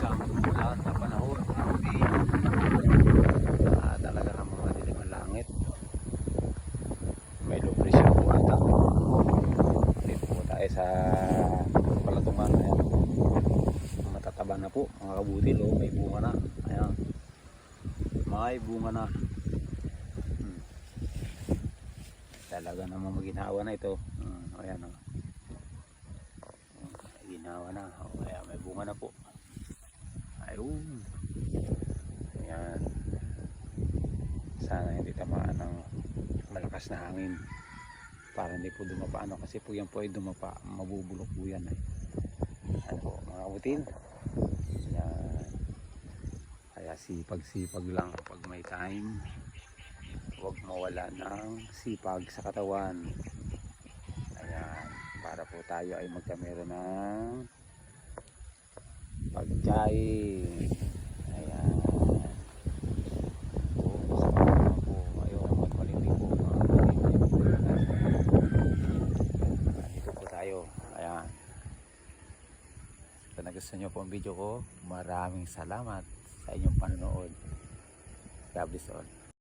isang ulan na panahon, talaga namang madilim ang langit. May low pressure po ata. Dito po tayo sa palatungan. Ayan. Matataba na po mga kabutil. Oh, may bunga na. Ayan. May bunga na. Talaga namang maginhawa na ito. Ayan o. Ginhawa na. Ayan, may bunga na po. Ayun. Ayan. Sana hindi tamaan ng malakas na hangin para hindi po dumapa, ano, kasi po yan po ay dumapa, mabubulok po yan ano po mga kabutil. Ayan. Kaya sipag lang pag may time, huwag mawala ng sipag sa katawan. Ayan, para po tayo ay magkamero ng pagkain. Ayan. Kung nagustuhan nyo po ang video ko, maraming salamat sa inyong panonood. God bless all.